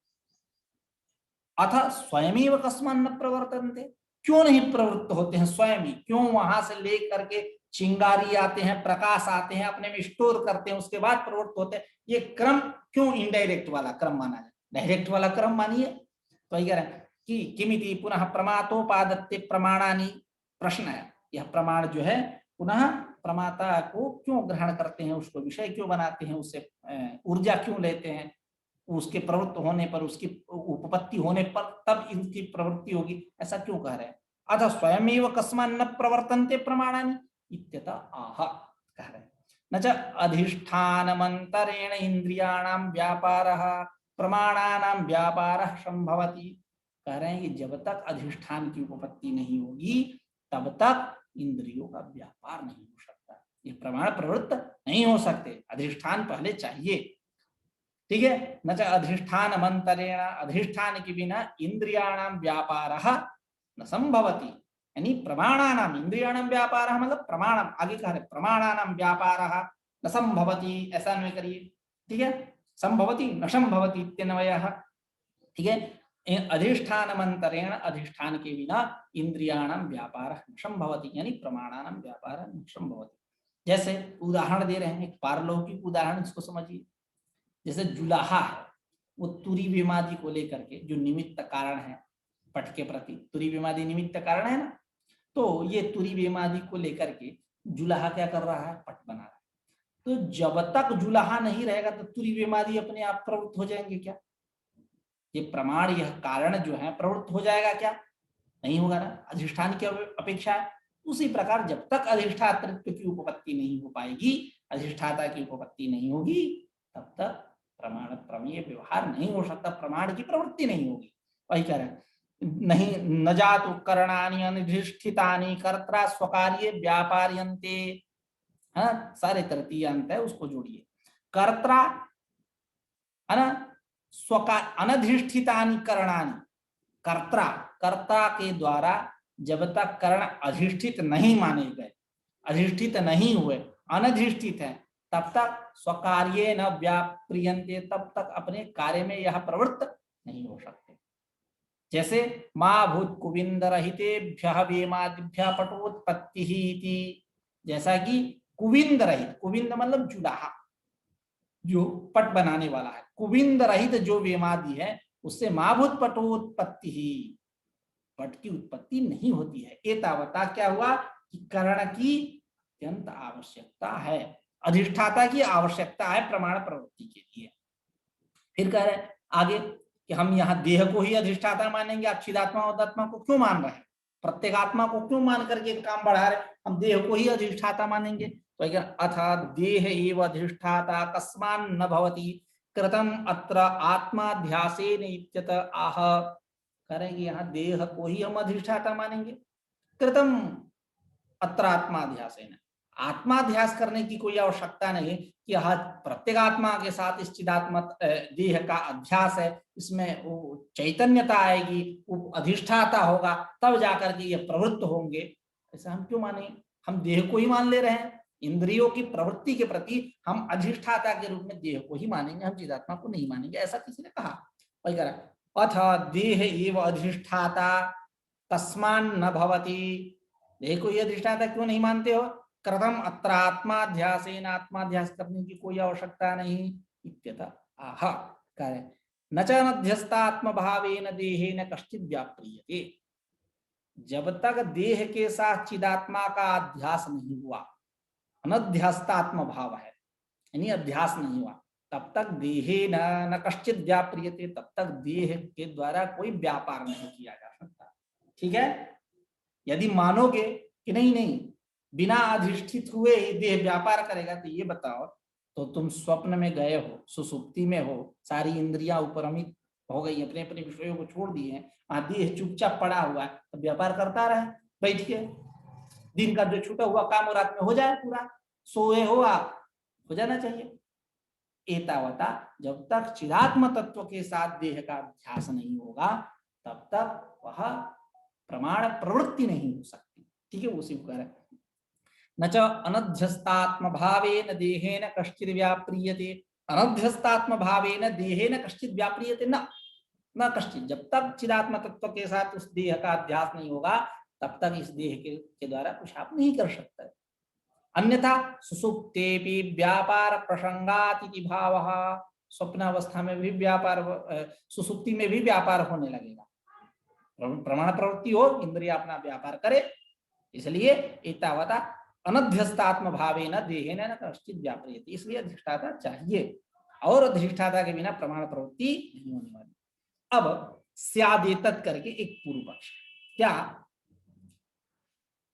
अथ स्वयमेव कस्मान् न प्रवर्तन्ते, क्यों नहीं प्रवृत्त होते हैं स्वयं ही, क्यों वहां से लेकर के चिंगारी आते हैं, प्रकाश आते हैं, अपने में स्टोर करते हैं, उसके बाद प्रवृत्त होते हैं। ये क्रम क्यों इनडायरेक्ट वाला क्रम माना जाए, डायरेक्ट वाला क्रम मानिए। तो वही कह रहे हैं कि किमिति पुनः प्रमातोपादत्ते प्रमाणानि, प्रश्न है यह प्रमाण जो है पुनः प्रमाता को क्यों ग्रहण करते हैं, उसको विषय क्यों बनाते हैं, उससे ऊर्जा क्यों लेते हैं, उसके प्रवृत्त होने पर, उसकी उपपत्ति होने पर तब इनकी प्रवृत्ति होगी, ऐसा क्यों कह रहे हैं। अतः स्वयमेव कस्मान् न प्रवर्तन्ते प्रमाणानि इत्यतः आह कह रहे हैं। न च अधिष्ठानमन्तरेण इंद्रियाणां व्यापारः प्रमाणानां व्यापारः संभवति। कह रहे हैं कि जब तक अधिष्ठान की उपपत्ति नहीं होगी तब तक इंद्रियों का व्यापार नहीं हो सकता, ये प्रमाण प्रवृत्त नहीं हो सकते, अधिष्ठान पहले चाहिए। ठीक है, न च अधिष्ठानमन्तरेण, अधिष्ठान के बिना इंद्रियाणां व्यापारः न संभवति, यानी प्रमाणानाम, इंद्रियाणाम व्यापारः मतलब प्रमाणम, आगे कह रहे प्रमाणानाम व्यापारः न संभवति, ऐसा अन्वय करिए। ठीक है, संभवति न संभवति इत्यन्वयः। ठीक है, अधिष्ठानमन्तरेण, अधिष्ठान के बिना इंद्रियाणाम व्यापारः न संभवति, यानी प्रमाणानाम व्यापारः न संभवति। जैसे उदाहरण दे रहे हैं, एक पारलौकिक उदाहरण, इसको समझिए। जैसे जुलाहा है, वो तुरी विमादि को लेकर के जो निमित्त कारण है पट के प्रति, तुरी विमादि निमित्त कारण है ना, तो ये तुरी विमादि को लेकर के जुलाहा क्या कर रहा है, पट बना रहा है। तो जब तक जुलाहा नहीं रहेगा तो तुरी विमादि अपने आप प्रवृत्त हो जाएंगे क्या, ये प्रमाण, यह कारण जो है प्रवृत्त हो जाएगा क्या, नहीं होगा ना, अधिष्ठान की अपेक्षा है। उसी प्रकार जब तक अधिष्ठातृत्व की उपपत्ति नहीं हो पाएगी, अधिष्ठाता की उपपत्ति नहीं होगी, तब तक प्रमाण प्रमेय व्यवहार नहीं हो सकता, प्रमाण की प्रवृत्ति नहीं होगी। वही कह रहे हैं, नहीं न जातु करणानि अनिधिष्ठितानि कर्त्रा स्वकार्ये व्यापार्यन्ते। हाँ, सारे तृतीय अंत है, उसको जोड़िए। कर्त्रा है ना, स्वकार अनधिष्ठितानि करणानि, कर्ता, कर्ता के द्वारा जब तक कर्ण अधिष्ठित नहीं माने गए, अधिष्ठित नहीं हुए, अनधिष्ठित है, तब तक स्वकार्ये न व्याप्रियन्ते, तब तक अपने कार्य में यह प्रवृत्त नहीं हो सकते। जैसे मां भूत कुविंद रहितेभ्यः वेमादिभ्यः पटोत्पत्तिः इति, जैसा कि कुविंद रहित, कुविंद मतलब जुलाहा जो पट बनाने वाला है, कुविंद रहित जो वेमादि है उससे मां भूत पटोत्पत्ति ही, पट की उत्पत्ति नहीं होती है। एतावता क्या हुआ कि कर्ण की अत्यंत आवश्यकता है, अधिष्ठाता की आवश्यकता है प्रमाण प्रवृत्ति के लिए। फिर कह रहे आगे कि हम यहाँ देह को ही अधिष्ठाता मानेंगे, आप चिदात्मा उदात्मा को क्यों मान रहे हैं, प्रत्येगात्मा को क्यों मान करके काम बढ़ा रहे, हम देह को ही अधिष्ठाता मानेंगे। तो अथ देह एव अधिष्ठाता कस्मान् न भवति कृतम अत्र आत्माध्यासेन इत्यतः आह, करेंगे यहाँ देह को ही हम अधिष्ठाता मानेंगे, कृतम अत्र आत्माध्यासेन, आत्माध्यास करने की कोई आवश्यकता नहीं कि यह प्रत्येगात्मा के साथ इस चिदात्मा देह का अध्यास है, इसमें वो चैतन्यता आएगी, वो अधिष्ठाता होगा, तब जाकर के ये प्रवृत्त होंगे, ऐसा हम क्यों माने, हम देह को ही मान ले रहे हैं, इंद्रियों की प्रवृत्ति के प्रति हम अधिष्ठाता के रूप में देह को ही मानेंगे, हम चिदात्मा को नहीं मानेंगे, ऐसा किसी ने कहा। वही कह रहा अथ देह एव अधिष्ठाता तस्मान् न भवति, देह को ही अधिष्ठाता क्यों नहीं मानते हो, कृतम अत्र आत्माध्यासेन, आत्माध्यास करने की कोई आवश्यकता नहीं इत्यतः आह, कह न च अनध्यस्तात्म भावेन देहेन कश्चित् व्याप्रियते, जब तक देह के साथ चिदात्मा का अध्यास नहीं हुआ, अनध्यास्तात्म भाव है यानी अध्यास नहीं हुआ, तब तक देहे न कश्चित् व्याप्रियते, तब तक देह के द्वारा कोई व्यापार नहीं किया जा सकता। ठीक है, यदि मानोगे कि नहीं नहीं बिना अधिष्ठित हुए ही देह व्यापार करेगा, तो ये बताओ, तो तुम स्वप्न में गए हो, सुसुप्ति में हो, सारी इंद्रियां उपरमित हो गई, अपने अपने विषयों को छोड़ दिए हैं, वहां देह चुपचाप पड़ा हुआ है, तो व्यापार करता रहे बैठ के, दिन का जो छूटा हुआ काम रात में हो जाए पूरा, सोए हो आप, हो जाना चाहिए। एतावता जब तक चिदात्म तत्व के साथ देह का अध्यास नहीं होगा, तब तक वह प्रमाण प्रवृत्ति नहीं हो सकती। ठीक है, उसी को कह रहे न च अनध्यस्तात्म भावेन देहेन कश्चित् व्याप्रियते, अनध्यस्तात्म भावेन देहेन कश्चित् व्याप्रियते न कश्चित्, जब तक चिदात्म तत्व के साथ उस देह का अध्यास नहीं होगा तब तक इस देह के द्वारा कुछ आप नहीं कर सकते। अन्यथा सुसुप्तेपि व्यापार प्रसंगात् इति भावः, स्वप्नावस्था में भी व्यापार, सुसुप्ति में भी व्यापार होने लगेगा। प्रमाण प्रवृत्ति हो, इंद्रिया अपना व्यापार करे, इसलिए एतावता अनध्यस्तात्म भावेन देहेन न कश्चित् व्यापरियते, इसलिए अधिष्ठाता चाहिए, और अधिष्ठाता के बिना प्रमाण प्रवृत्ति नहीं होने वाली। अब स्यादेतत् करके एक पूर्व पक्ष, क्या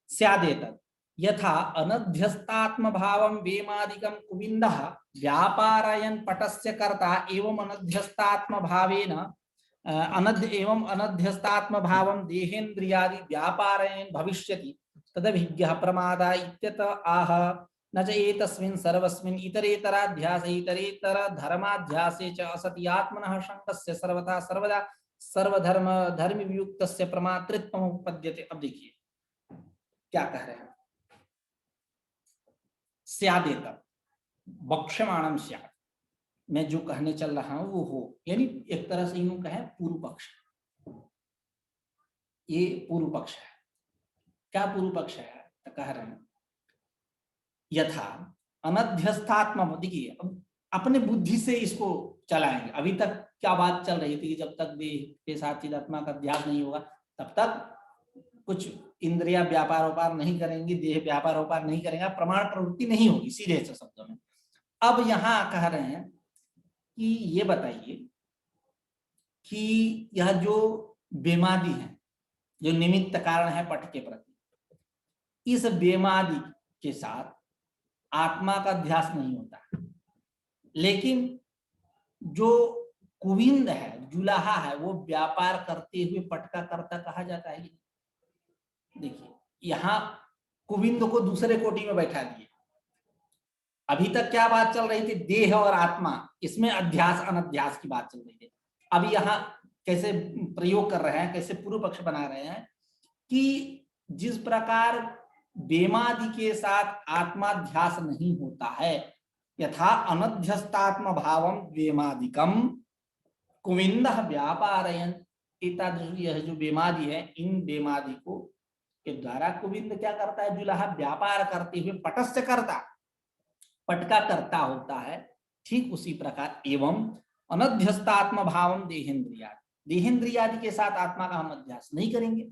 स्यादेतत् यथा अनध्यस्तात्म भावं वेमादिकं कुविन्दः व्यापारयन् पटस्य कर्ता एवं अनध्यस्तात्म भावेन एवं अनध्यस्तात्म भावं देहेन्द्रियादि व्यापारयन् भविष्यति तदभिज्ञः प्रमादा इत्यत आह न च एतस्मिन् सर्वस्मिन् इतरेतराध्यास इतरेतर धर्माध्यासे च असति आत्मनः शंकस्य सर्वथा सर्वदा सर्वधर्म धर्म वियुक्तस्य प्रमातृत्वम् उपपद्यते। अब देखिए क्या कह रहे हैं, स्यादेतत् वक्ष्यमाणं स्यात्, मैं जो कहने चल रहा हूं वो हो, यानी एक तरह से यूं कहें पूर्व पक्ष, ये पूर्व पक्ष है। क्या पूर्व पक्ष है, तो कह रहे हैं यथा अनध्यस्थात्म, देखिए अब अपने बुद्धि से इसको चलाएंगे। अभी तक क्या बात चल रही थी, जब तक देह के साथ चिदात्मा का अध्यास नहीं होगा तब तक कुछ इंद्रिया व्यापार व्यापार नहीं करेंगी, देह व्यापार व्यापार नहीं करेगा, प्रमाण प्रवृत्ति नहीं होगी सीधे से शब्दों में। अब यहाँ कह रहे हैं कि ये बताइए कि यह जो बेमादी है, जो निमित्त कारण है पट के प्रति, इस बेमादी के साथ आत्मा का अध्यास नहीं होता, लेकिन जो कुविंद है, जुलाहा है, वो व्यापार करते हुए पट का कर्ता कहा जाता है। देखिए यहाँ कुविंद को दूसरे कोटि में बैठा दिए। अभी तक क्या बात चल रही थी, देह और आत्मा, इसमें अध्यास अनध्यास की बात चल रही थी। अभी यहाँ कैसे प्रयोग कर रहे हैं, कैसे पूर्व पक्ष बना रहे हैं कि जिस प्रकार बेमादि के साथ आत्माध्यास नहीं होता है, यथा अनध्यस्तात्म भावम बेमादिकम कुविंदः व्यापारयन्, यह जो बेमादि है, इन बेमादि को के द्वारा कुविंद क्या करता है, जुलाहा व्यापार करते हुए पटस्य करता, पट का कर्ता होता है। ठीक उसी प्रकार एवं अनध्यस्तात्म भावम देहेन्द्रिया, देहेन्द्रियादि के साथ आत्मा का हम अध्यास नहीं करेंगे,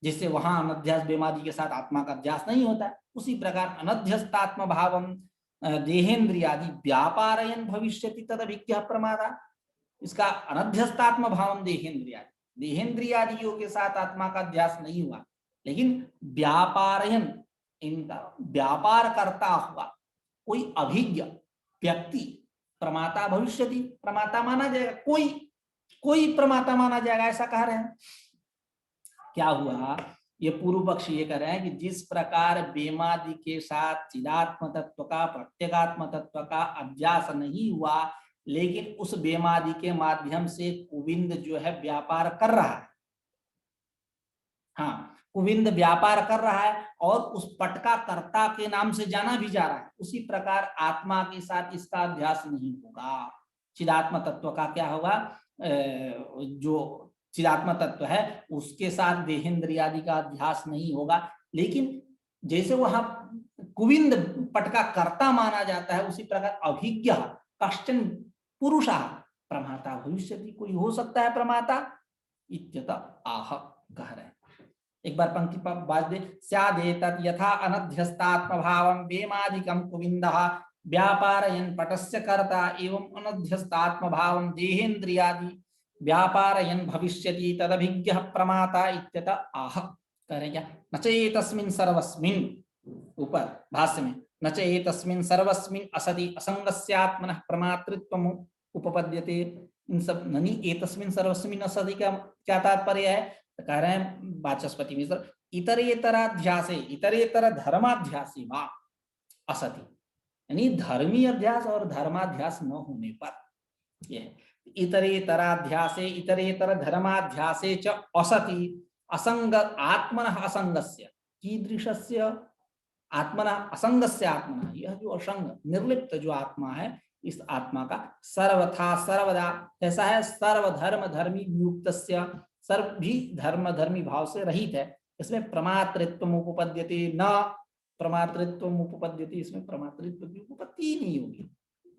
जिससे वहां अनध्यास बेमादि के साथ आत्मा का अध्यास नहीं होता है, उसी प्रकार अनध्यस्तात्म भावम देहेन्द्रियादि व्यापारयन् भविष्यति तदभिज्ञः प्रमादा। इसका अनध्यस्तात्म भावम देहेन्द्रियादि, देहेन्द्रियादियों के साथ आत्मा का अध्यास नहीं हुआ, लेकिन व्यापारयन्, इनका व्यापार करता हुआ कोई अभिज्ञ व्यक्ति प्रमाता भविष्यति, प्रमाता माना जाएगा, कोई प्रमाता माना जाएगा, ऐसा कह रहे हैं। क्या हुआ, ये पूर्व पक्षी ये कह रहे हैं कि जिस प्रकार बेमादि के साथ चिदात्म तत्व का, प्रत्यगात्म तत्व का अभ्यास नहीं हुआ, लेकिन उस बेमादि के माध्यम से कुविंद जो है व्यापार कर रहा है, हाँ कुविंद व्यापार कर रहा है और उस पट का कर्ता के नाम से जाना भी जा रहा है, उसी प्रकार आत्मा के साथ इसका अध्यास नहीं होगा। चिदात्म तत्व का क्या होगा, जो चिदात्म तत्व है उसके साथ देहेन्द्रियादि का अध्यास नहीं होगा, लेकिन जैसे वहां कुविंद पट का कर्ता माना जाता है, उसी प्रकार अभिज्ञ कश्चन पुरुषः प्रमाता भविष्यति, कोई हो सकता है प्रमाता, इत्यत आह कह रहे हैं। एक बार पंक्ति पर बात दे, स्यादेतत् यथा अनध्यस्तात्म भावं वेमादिकं कुविन्दः व्यापारयन् पटस्य कर्ता एवं अनध्यस्तात्म भावं देहेन्द्रियादि व्यापारयन् भविष्यति तदभिज्ञः प्रमाता इत्यत आह। कह रहे क्या, न च एतस्मिन् सर्वस्मिन्, ऊपर भाष्य में, न च एतस्मिन् सर्वस्मिन् असति असंगस्यात्मनः प्रमातृत्वम् उपपद्यते। इन सब ननि एतस्मिन् सर्वस्मिन् असति का क्या तात्पर्य है, तो कह रहे हैं वाचस्पति मिश्र, इतरेतराध्यासे इतरेतर धर्माध्यासी वा असति, यानी धर्मी अध्यास और धर्माध्यास न होने पर, यह इतरेतराध्यासे इतरेतर धर्माध्यासे च असति असंग आत्मनः असंगस्य, कीदृशस्य आत्मनः असंगस्य आत्मनः, यह जो असंग निर्लिप्त जो आत्मा है, इस आत्मा का सर्वथा सर्वदा कैसा है, सर्वधर्म धर्मी युक्तस्य, सर्व भी धर्म धर्मी भाव से रहित है, इसमें प्रमातृत्व उपपद्यते न प्रमातृत्व उपपद्यते, इसमें प्रमातृत्व की उपपत्ति ही नहीं होगी।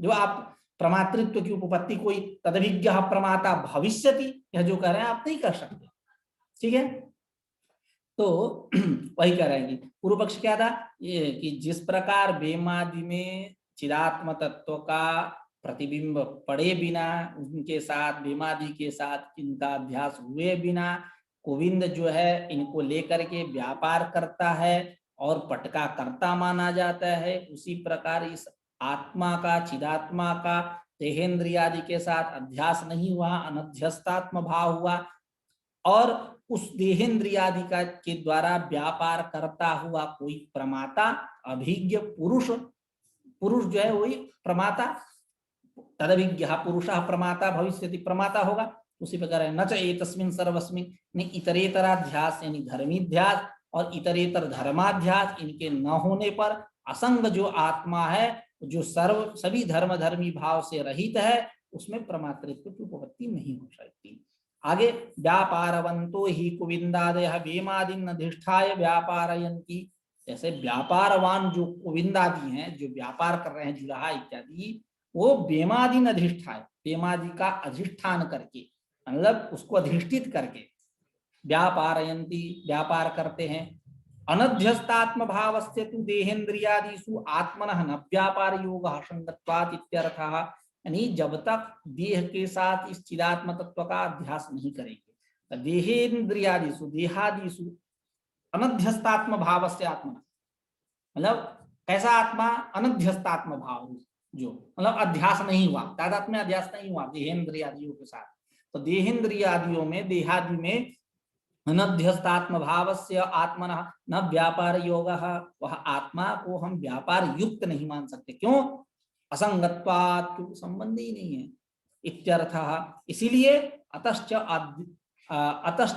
जो आप प्रमातृत्व की उपपत्ति कोई तदभिज्ञ प्रमाता भविष्यति, यह जो कह रहे हैं आप नहीं कर सकते। ठीक है, तो वही कह रहे हैं कि पूर्व पक्ष क्या था ये कि जिस प्रकार बेमादि में चिदात्म तत्व का प्रतिबिंब पड़े बिना, उनके साथ बेमादि के साथ इनका अभ्यास हुए बिना गोविंद जो है इनको लेकर के व्यापार करता है और पटका करता माना जाता है, उसी प्रकार इस आत्मा का, चिदात्मा का देहेंद्रियादि के साथ अध्यास नहीं हुआ, अनध्यस्तात्म भाव हुआ और उस देहेंद्रियादि का के द्वारा व्यापार करता हुआ कोई प्रमाता अभिज्ञ पुरुष, पुरुष जो है वही प्रमाता, तदभिज्ञ पुरुषः प्रमाता भविष्यति, प्रमाता होगा। उसी प्रकार है न च एतस्मिन् सर्वस्मिन्, इतरेतराध्यास यानी धर्मीध्यास और इतरेतर धर्माध्यास इनके न होने पर असंग जो आत्मा है, जो सर्व सभी धर्म धर्मी भाव से रहित है, उसमें प्रमातृत्व की उपपत्ति नहीं हो सकती। आगे व्यापारवंतो ही कुविंदादयः वेमादीन अधिष्ठाय व्यापारयन्ति, जैसे व्यापारवान जो कुविंदादि हैं, जो व्यापार कर रहे हैं जुलाहा इत्यादि, वो बेमादीन अधिष्ठाय, बेमादि का अधिष्ठान करके मतलब उसको अधिष्ठित करके व्यापारयन्ति व्यापार करते हैं। अनध्यस्तात्म भावस्य तु देहेन्द्रियादिषु आत्मनः न व्यापार योगः संगत्वात् इत्यर्थः, यानी जब तक देह के साथ इस चिदात्म तत्व का अध्यास नहीं करेंगे, देहेन्द्रियादिषु देहादिषु अनध्यस्तात्म भावस्य आत्मना, मतलब कैसा आत्मा, अनध्यस्तात्म भाव जो मतलब अध्यास नहीं हुआ, तादात्म्य अध्यास नहीं हुआ देहेन्द्रियादियों के साथ, तो देहेन्द्रियादियों में देहादि में अनध्यस्तात्म भावस्य आत्मनः न व्यापार योगः, वह आत्मा को हम व्यापार युक्त नहीं मान सकते। क्यों? असंगत्वात्, क्योंकि संबंध ही नहीं है इत्यर्थः। इसीलिए अतश्च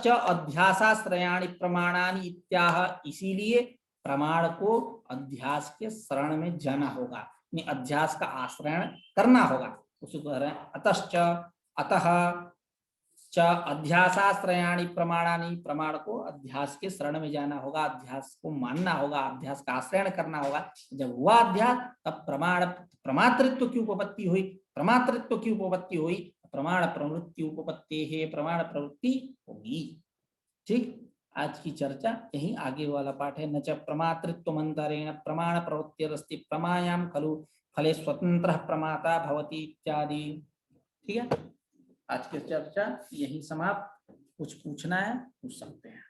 अध्यासाश्रयाणि प्रमाणानि इत्याह, इसीलिए प्रमाण को अध्यास के शरण में जाना होगा, अध्यास का आश्रय करना होगा। उसी को कह रहे हैं अतश्च, अतः च अध्यासाश्रयाणि प्रमाणानि, प्रमाण को अध्यास के शरण में जाना होगा, अध्यास को मानना होगा, अध्यास का आश्रय करना होगा। जब हुआ अध्यास तब प्रमातृत्व की उपपत्ति हुई, प्रमातृत्व की उपपत्ति हुई, प्रमाण प्रवृत्ति उपपत्ति है, प्रमाण प्रवृत्ति होगी। ठीक, आज की चर्चा यही आगे वाला पाठ है। न च प्रमातृत्व मंतरेण प्रमाण प्रवृत्तिरस्ति प्रमायाम खलु फले स्वतंत्र प्रमाता भवति इत्यादि। ठीक है, आज की चर्चा यही समाप्त। कुछ पूछना है पूछ सकते हैं।